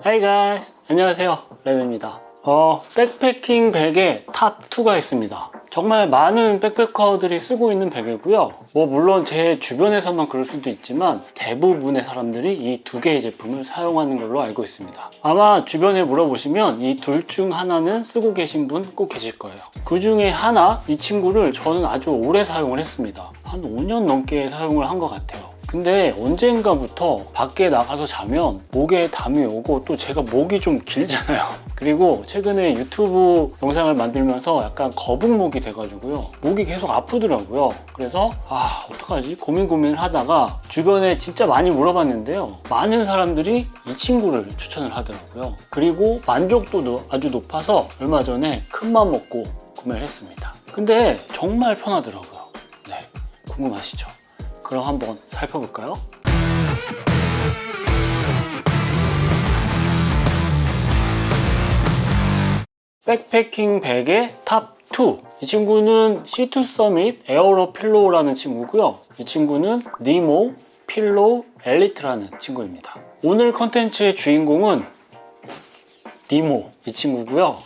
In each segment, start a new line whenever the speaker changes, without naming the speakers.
Hi guys! 안녕하세요. 램입니다. 백패킹 베개 탑2가 있습니다. 정말 많은 백패커들이 쓰고 있는 베개고요. 물론 제 주변에서만 그럴 수도 있지만 대부분의 사람들이 이 두 개의 제품을 사용하는 걸로 알고 있습니다. 아마 주변에 물어보시면 이 둘 중 하나는 쓰고 계신 분 꼭 계실 거예요. 그 중에 하나, 이 친구를 저는 아주 오래 사용을 했습니다. 한 5년 넘게 사용을 한 것 같아요. 근데 언젠가부터 밖에 나가서 자면 목에 담이 오고 또 제가 목이 좀 길잖아요. 그리고 최근에 유튜브 영상을 만들면서 약간 거북목이 돼가지고요. 목이 계속 아프더라고요. 그래서 어떡하지? 고민을 하다가 주변에 진짜 많이 물어봤는데요. 많은 사람들이 이 친구를 추천을 하더라고요. 그리고 만족도도 아주 높아서 얼마 전에 큰맘 먹고 구매를 했습니다. 근데 정말 편하더라고요. 네, 궁금하시죠? 그럼 한번 살펴볼까요? 백패킹 베개 탑2. 이 친구는 C2 서밋 에어로 필로우라는 친구고요. 이 친구는 니모 필로우 엘리트라는 친구입니다. 오늘 컨텐츠의 주인공은 니모 이 친구고요.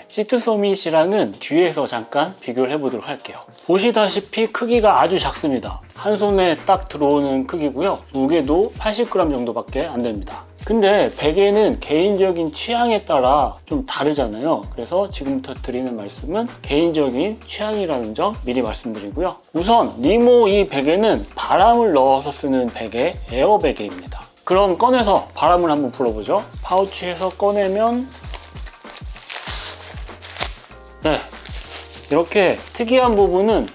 C2 서밋이랑은 뒤에서 잠깐 비교를 해보도록 할게요. 보시다시피 크기가 아주 작습니다. 한 손에 딱 들어오는 크기고요. 무게도 80g 정도밖에 안 됩니다. 근데 베개는 개인적인 취향에 따라 좀 다르잖아요. 그래서 지금부터 드리는 말씀은 개인적인 취향이라는 점 미리 말씀드리고요. 우선 니모 이 베개는 바람을 넣어서 쓰는 베개, 에어 베개입니다. 그럼 꺼내서 바람을 한번 불어보죠. 파우치에서 꺼내면 이렇게 특이한 부분은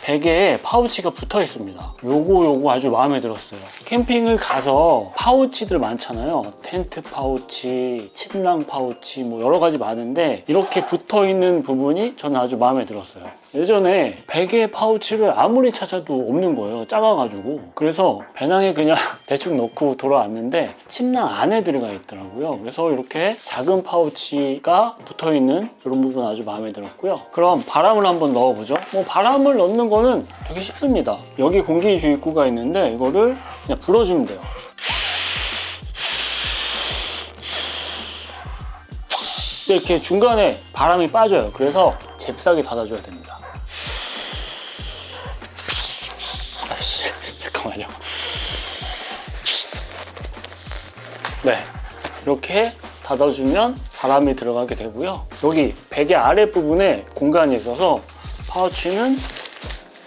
베개에 파우치가 붙어 있습니다. 요거 아주 마음에 들었어요. 캠핑을 가서 파우치들 많잖아요. 텐트 파우치, 침낭 파우치 여러 가지 많은데 이렇게 붙어 있는 부분이 저는 아주 마음에 들었어요. 예전에 베개 파우치를 아무리 찾아도 없는 거예요. 작아가지고. 그래서 배낭에 그냥 대충 넣고 돌아왔는데 침낭 안에 들어가 있더라고요. 그래서 이렇게 작은 파우치가 붙어 있는 이런 부분 아주 마음에 들었고요. 그럼 바람을 한번 넣어보죠. 바람을 넣는 거는 되게 쉽습니다. 여기 공기 주입구가 있는데 이거를 그냥 불어주면 돼요. 이렇게 중간에 바람이 빠져요. 그래서 잽싸게 닫아줘야 됩니다. 잠깐만요. 네, 이렇게 닫아주면 바람이 들어가게 되고요. 여기 베개 아랫부분에 공간이 있어서 파우치는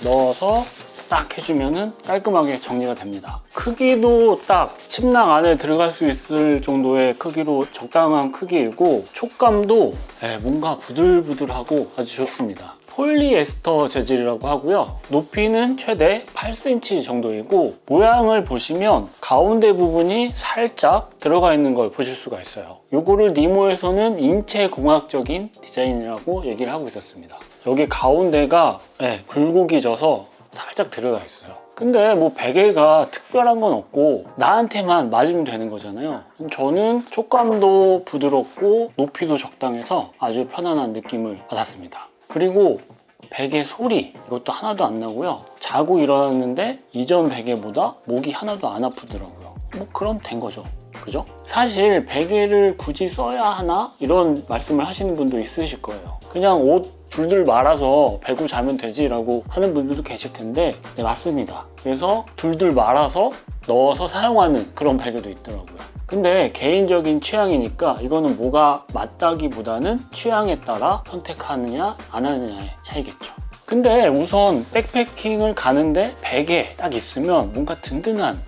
넣어서 딱 해주면 깔끔하게 정리가 됩니다. 크기도 딱 침낭 안에 들어갈 수 있을 정도의 크기로 적당한 크기이고 촉감도 뭔가 부들부들하고 아주 좋습니다. 폴리에스터 재질이라고 하고요. 높이는 최대 8cm 정도이고 모양을 보시면 가운데 부분이 살짝 들어가 있는 걸 보실 수가 있어요. 요거를 니모에서는 인체공학적인 디자인이라고 얘기를 하고 있었습니다. 여기 가운데가 굴곡이 져서 살짝 들어가 있어요. 근데 베개가 특별한 건 없고 나한테만 맞으면 되는 거잖아요. 저는 촉감도 부드럽고 높이도 적당해서 아주 편안한 느낌을 받았습니다. 그리고 베개 소리 이것도 하나도 안 나고요. 자고 일어났는데 이전 베개보다 목이 하나도 안 아프더라고요. 그럼 된 거죠. 그죠? 사실 베개를 굳이 써야 하나? 이런 말씀을 하시는 분도 있으실 거예요. 그냥 옷 둘둘 말아서 베고 자면 되지 라고 하는 분들도 계실 텐데 네, 맞습니다. 그래서 둘둘 말아서 넣어서 사용하는 그런 베개도 있더라고요. 근데 개인적인 취향이니까 이거는 뭐가 맞다기보다는 취향에 따라 선택하느냐 안 하느냐의 차이겠죠. 근데 우선 백패킹을 가는데 베개 딱 있으면 뭔가 든든한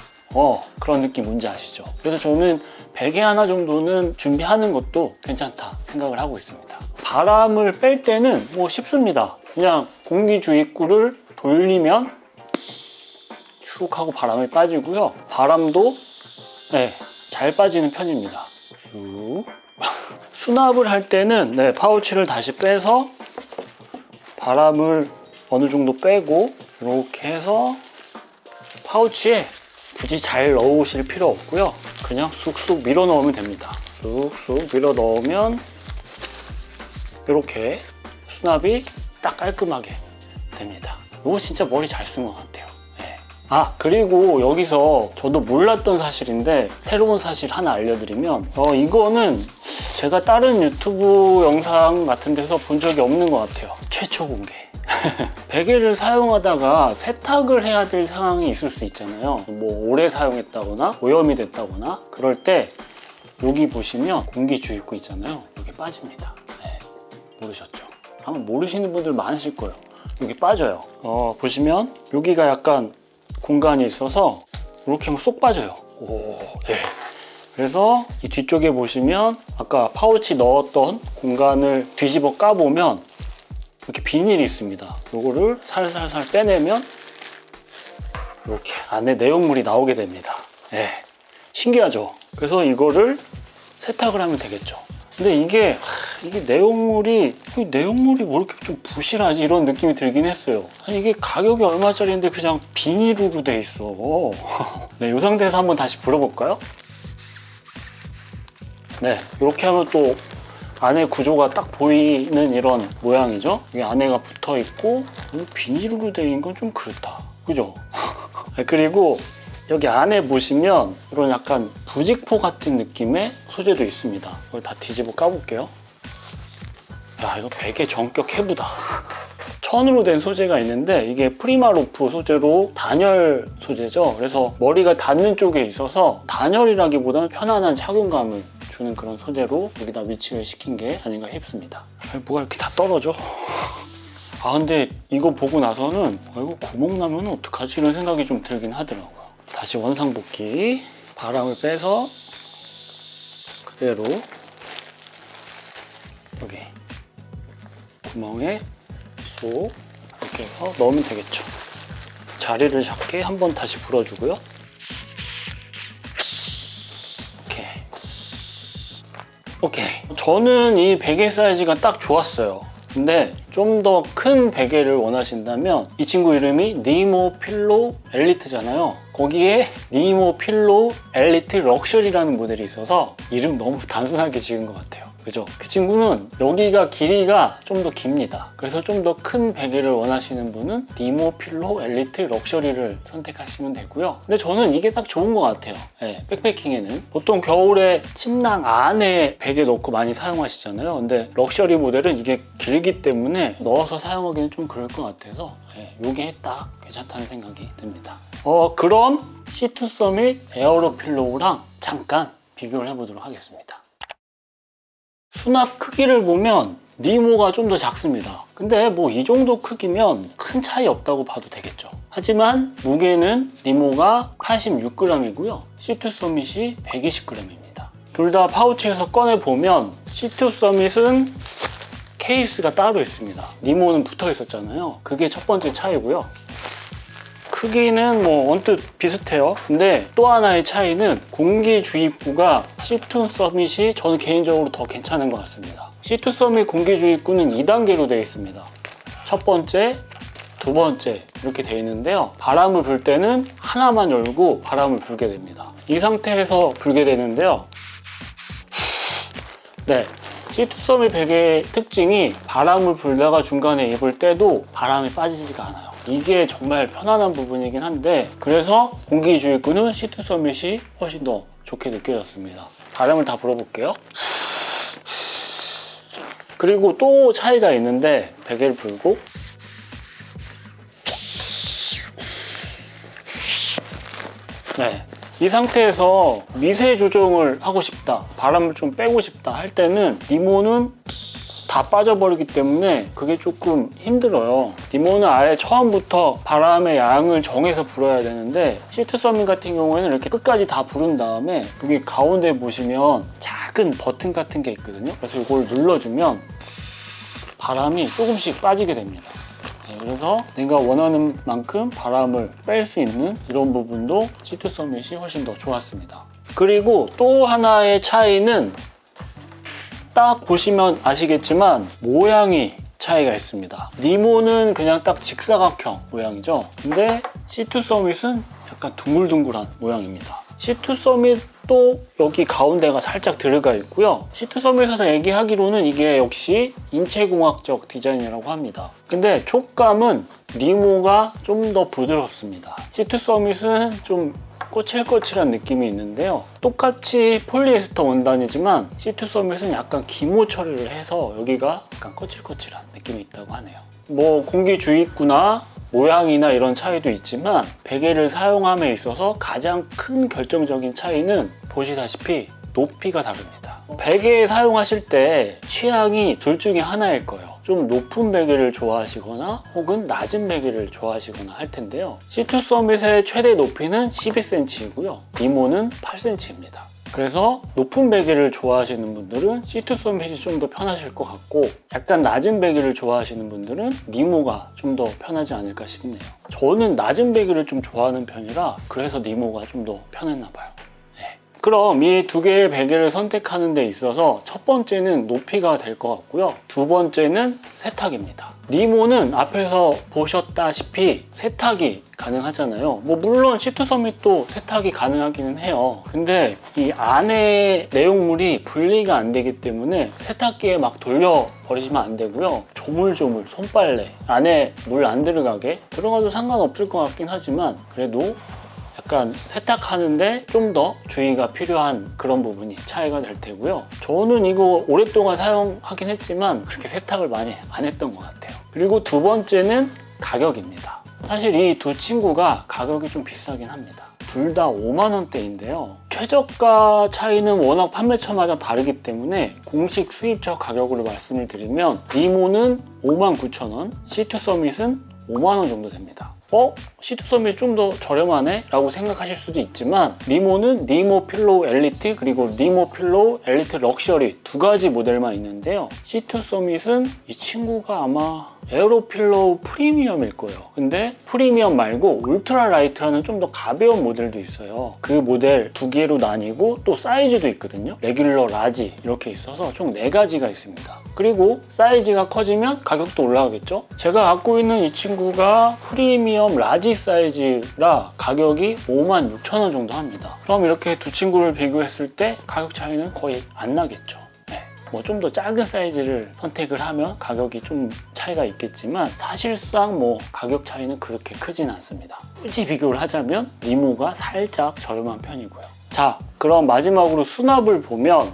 그런 느낌 뭔지 아시죠? 그래서 저는 베개 하나 정도는 준비하는 것도 괜찮다 생각을 하고 있습니다. 바람을 뺄 때는 쉽습니다. 그냥 공기 주입구를 돌리면 쭉 하고 바람이 빠지고요. 바람도 잘 빠지는 편입니다. 쭉. 수납을 할 때는 파우치를 다시 빼서 바람을 어느 정도 빼고 이렇게 해서 파우치에 굳이 잘 넣으실 필요 없고요. 그냥 쑥쑥 밀어 넣으면 됩니다. 쑥쑥 밀어 넣으면 이렇게 수납이 딱 깔끔하게 됩니다. 이거 진짜 머리 잘 쓴 것 같아요. 그리고 여기서 저도 몰랐던 사실인데 새로운 사실 하나 알려드리면 이거는 제가 다른 유튜브 영상 같은 데서 본 적이 없는 것 같아요. 최초 공개. 베개를 사용하다가 세탁을 해야 될 상황이 있을 수 있잖아요. 뭐 오래 사용했다거나 오염이 됐다거나 그럴 때 여기 보시면 공기주입구 있잖아요. 여기 빠집니다. 네, 모르셨죠? 아마 모르시는 분들 많으실 거예요. 여기 빠져요. 보시면 여기가 약간 공간이 있어서 이렇게 하면 쏙 빠져요. 네. 그래서 이 뒤쪽에 보시면 아까 파우치 넣었던 공간을 뒤집어 까보면 이렇게 비닐이 있습니다. 이거를 살살살 빼내면 이렇게 안에 내용물이 나오게 됩니다. 네. 신기하죠? 그래서 이거를 세탁을 하면 되겠죠. 근데 이게 내용물이 뭐 이렇게 좀 부실하지 이런 느낌이 들긴 했어요. 아니 이게 가격이 얼마짜리인데 그냥 비닐으로 돼 있어. 네, 이 상태에서 한번 다시 불어볼까요? 네, 이렇게 하면 또 안에 구조가 딱 보이는 이런 모양이죠. 이게 안에가 붙어 있고 비닐로 돼 있는 건 좀 그렇다, 그죠? 그리고 여기 안에 보시면 이런 약간 부직포 같은 느낌의 소재도 있습니다. 이걸 다 뒤집어 까볼게요. 야, 이거 베개 전격 해부다. 천으로 된 소재가 있는데 이게 프리마로프 소재로 단열 소재죠. 그래서 머리가 닿는 쪽에 있어서 단열이라기보다는 편안한 착용감을 주는 그런 소재로 여기다 위치를 시킨 게 아닌가 싶습니다. 뭐가 이렇게 다 떨어져? 근데 이거 보고 나서는 이거 구멍 나면 어떡하지? 이런 생각이 좀 들긴 하더라고요. 다시 원상복귀. 바람을 빼서 그대로 여기 구멍에 쏙 이렇게 해서 넣으면 되겠죠. 자리를 잡게 한번 다시 불어주고요. 오케이. 저는 이 베개 사이즈가 딱 좋았어요. 근데 좀 더 큰 베개를 원하신다면 이 친구 이름이 니모 필로우 엘리트잖아요. 거기에 니모 필로우 엘리트 럭셔리라는 모델이 있어서 이름 너무 단순하게 지은 것 같아요. 그죠? 그 친구는 여기가 길이가 좀 더 깁니다. 그래서 좀 더 큰 베개를 원하시는 분은 니모 필로우 엘리트 럭셔리를 선택하시면 되고요. 근데 저는 이게 딱 좋은 것 같아요. 네, 백패킹에는. 보통 겨울에 침낭 안에 베개 넣고 많이 사용하시잖아요. 근데 럭셔리 모델은 이게 길기 때문에 넣어서 사용하기는 좀 그럴 것 같아서 이게 딱 괜찮다는 생각이 듭니다. 그럼 C2 서밋 에어로 필로우랑 잠깐 비교를 해보도록 하겠습니다. 수납 크기를 보면 니모가 좀 더 작습니다. 근데 뭐 이 정도 크기면 큰 차이 없다고 봐도 되겠죠. 하지만 무게는 니모가 86g이고요. C2 서밋이 120g입니다. 둘 다 파우치에서 꺼내보면 C2 서밋은 케이스가 따로 있습니다. 니모는 붙어 있었잖아요. 그게 첫 번째 차이고요. 크기는 뭐 언뜻 비슷해요. 근데 또 하나의 차이는 공기 주입구가 C2 서밋이 저는 개인적으로 더 괜찮은 것 같습니다. C2 서밋 공기 주입구는 2단계로 되어 있습니다. 첫 번째, 두 번째 이렇게 되어 있는데요. 바람을 불 때는 하나만 열고 바람을 불게 됩니다. 이 상태에서 불게 되는데요. 네, C2 서밋 베개의 특징이 바람을 불다가 중간에 입을 때도 바람이 빠지지가 않아요. 이게 정말 편안한 부분이긴 한데 그래서 공기 주입구는 C2 서밋이 훨씬 더 좋게 느껴졌습니다. 바람을 다 불어볼게요. 그리고 또 차이가 있는데 베개를 불고 네, 이 상태에서 미세 조정을 하고 싶다, 바람을 좀 빼고 싶다 할 때는 니모는 다 빠져버리기 때문에 그게 조금 힘들어요. 니모는 아예 처음부터 바람의 양을 정해서 불어야 되는데 C2 서밋 같은 경우에는 이렇게 끝까지 다 부른 다음에 여기 가운데 보시면 작은 버튼 같은 게 있거든요. 그래서 이걸 눌러주면 바람이 조금씩 빠지게 됩니다. 네, 그래서 내가 원하는 만큼 바람을 뺄 수 있는 이런 부분도 C2 서밋이 훨씬 더 좋았습니다. 그리고 또 하나의 차이는 딱 보시면 아시겠지만 모양이 차이가 있습니다. 니모는 그냥 딱 직사각형 모양이죠. 근데 C2 서밋은 약간 둥글둥글한 모양입니다. C2 서밋도 여기 가운데가 살짝 들어가 있고요. C2 서밋에서 얘기하기로는 이게 역시 인체공학적 디자인이라고 합니다. 근데 촉감은 니모가 좀 더 부드럽습니다. C2 서밋은 좀 거칠거칠한 느낌이 있는데요. 똑같이 폴리에스터 원단이지만 C2 서밋은 약간 기모 처리를 해서 여기가 약간 거칠거칠한 느낌이 있다고 하네요. 뭐 공기 주입구나 모양이나 이런 차이도 있지만 베개를 사용함에 있어서 가장 큰 결정적인 차이는 보시다시피 높이가 다릅니다. 베개 사용하실 때 취향이 둘 중에 하나일 거예요. 좀 높은 베개를 좋아하시거나 혹은 낮은 베개를 좋아하시거나 할 텐데요. C2 서밋의 최대 높이는 12cm이고요. 니모는 8cm입니다. 그래서 높은 베개를 좋아하시는 분들은 C2 서밋이 좀 더 편하실 것 같고, 약간 낮은 베개를 좋아하시는 분들은 니모가 좀 더 편하지 않을까 싶네요. 저는 낮은 베개를 좀 좋아하는 편이라 그래서 니모가 좀 더 편했나 봐요. 그럼 이 두 개의 베개를 선택하는 데 있어서 첫 번째는 높이가 될 것 같고요. 두 번째는 세탁입니다. 니모는 앞에서 보셨다시피 세탁이 가능하잖아요. 뭐 물론 C2 서밋도 세탁이 가능하기는 해요. 근데 이 안에 내용물이 분리가 안 되기 때문에 세탁기에 막 돌려버리시면 안 되고요. 조물조물 손빨래 안에 물 안 들어가게 들어가도 상관없을 것 같긴 하지만 그래도 약간 세탁하는데 좀 더 주의가 필요한 그런 부분이 차이가 될 테고요. 저는 이거 오랫동안 사용하긴 했지만 그렇게 세탁을 많이 안 했던 것 같아요. 그리고 두 번째는 가격입니다. 사실 이 두 친구가 가격이 좀 비싸긴 합니다. 둘 다 5만 원대인데요. 최저가 차이는 워낙 판매처마다 다르기 때문에 공식 수입처 가격으로 말씀을 드리면 니모는 59,000원, C2 서밋은 5만 원 정도 됩니다. C2 서밋이 좀 더 저렴하네? 라고 생각하실 수도 있지만 니모는 니모 필로우 엘리트 그리고 니모 필로우 엘리트 럭셔리 두 가지 모델만 있는데요. C2 서밋은 이 친구가 아마 에어로 필로우 프리미엄일 거예요. 근데 프리미엄 말고 울트라 라이트라는 좀 더 가벼운 모델도 있어요. 그 모델 두 개로 나뉘고 또 사이즈도 있거든요. 레귤러, 라지 이렇게 있어서 총 4가지가 있습니다. 그리고 사이즈가 커지면 가격도 올라가겠죠. 제가 갖고 있는 이 친구가 프리미엄 라지 사이즈라 가격이 56,000원 정도 합니다. 그럼 이렇게 두 친구를 비교했을 때 가격 차이는 거의 안 나겠죠. 뭐 좀 더 작은 사이즈를 선택을 하면 가격이 좀 차이가 있겠지만 사실상 뭐 가격 차이는 그렇게 크진 않습니다. 굳이 비교를 하자면 니모가 살짝 저렴한 편이고요. 자, 그럼 마지막으로 수납을 보면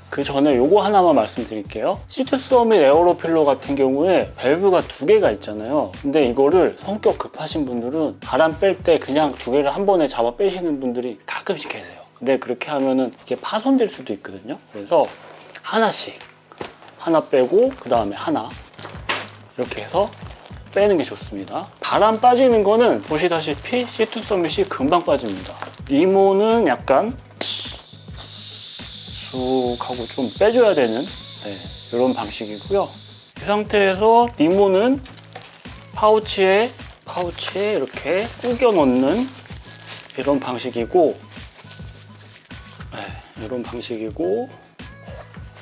그 전에 요거 하나만 말씀드릴게요. C2 서밋 에어로 필로 같은 경우에 밸브가 2개가 있잖아요. 근데 이거를 성격 급하신 분들은 바람 뺄 때 그냥 2개를 한 번에 잡아 빼시는 분들이 가끔씩 계세요. 근데 그렇게 하면은 이게 파손될 수도 있거든요. 그래서 하나씩 하나 빼고 그 다음에 하나 이렇게 해서 빼는 게 좋습니다. 바람 빠지는 거는 보시다시피 C2 서밋이 금방 빠집니다. 니모는 약간 쭉 하고 좀 빼줘야 되는 이런 방식이고요. 이 상태에서 니모는 파우치에 이렇게 구겨 넣는 이런 방식이고 이런 방식이고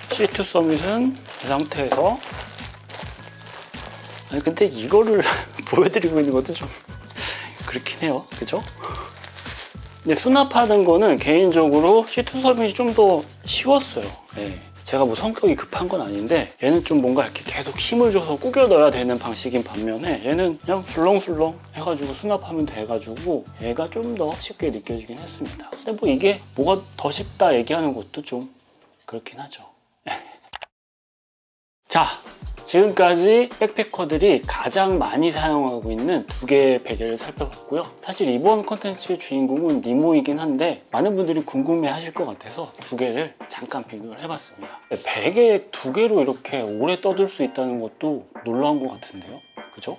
C2 서밋은 이 상태에서 근데 이거를 보여드리고 있는 것도 좀 그렇긴 해요. 그죠? 근데 수납하는 거는 개인적으로 C2 서밋이 좀 더 쉬웠어요. 제가 뭐 성격이 급한 건 아닌데 얘는 좀 뭔가 이렇게 계속 힘을 줘서 구겨 넣어야 되는 방식인 반면에 얘는 그냥 술렁술렁 해가지고 수납하면 돼가지고 얘가 좀 더 쉽게 느껴지긴 했습니다. 근데 뭐 이게 뭐가 더 쉽다 얘기하는 것도 좀 그렇긴 하죠. 자, 지금까지 백패커들이 가장 많이 사용하고 있는 2개의 베개를 살펴봤고요. 사실 이번 컨텐츠의 주인공은 니모이긴 한데 많은 분들이 궁금해 하실 것 같아서 2개를 잠깐 비교를 해봤습니다. 베개 2개로 이렇게 오래 떠들 수 있다는 것도 놀라운 것 같은데요. 그죠?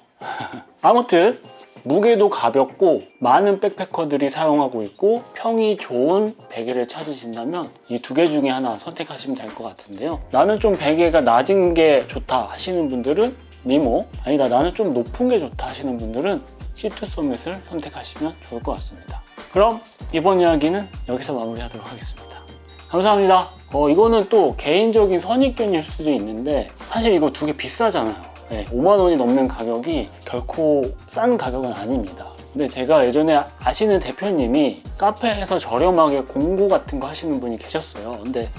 아무튼 무게도 가볍고 많은 백패커들이 사용하고 있고 평이 좋은 베개를 찾으신다면 이 2개 중에 하나 선택하시면 될 것 같은데요. 나는 좀 베개가 낮은 게 좋다 하시는 분들은 니모, 아니다 나는 좀 높은 게 좋다 하시는 분들은 C2 서밋을 선택하시면 좋을 것 같습니다. 그럼 이번 이야기는 여기서 마무리하도록 하겠습니다. 감사합니다. 이거는 또 개인적인 선입견일 수도 있는데 사실 이거 2개 비싸잖아요. 5만 원이 넘는 가격이 결코 싼 가격은 아닙니다. 근데 제가 예전에 아시는 대표님이 카페에서 저렴하게 공구 같은 거 하시는 분이 계셨어요. 근데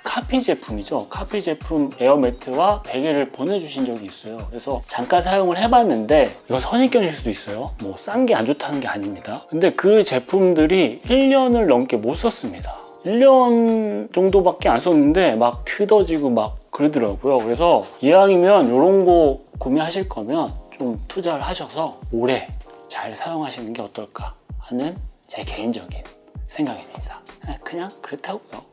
카피 제품이죠. 카피 제품 에어매트와 베개를 보내주신 적이 있어요. 그래서 잠깐 사용을 해봤는데 이거 선입견일 수도 있어요. 뭐 싼 게 안 좋다는 게 아닙니다. 근데 그 제품들이 1년을 넘게 못 썼습니다. 1년 정도밖에 안 썼는데 막 트어지고 막 그러더라고요. 그래서 이왕이면 이런 거 구매하실 거면 좀 투자를 하셔서 오래 잘 사용하시는 게 어떨까 하는 제 개인적인 생각입니다. 그냥 그렇다고요.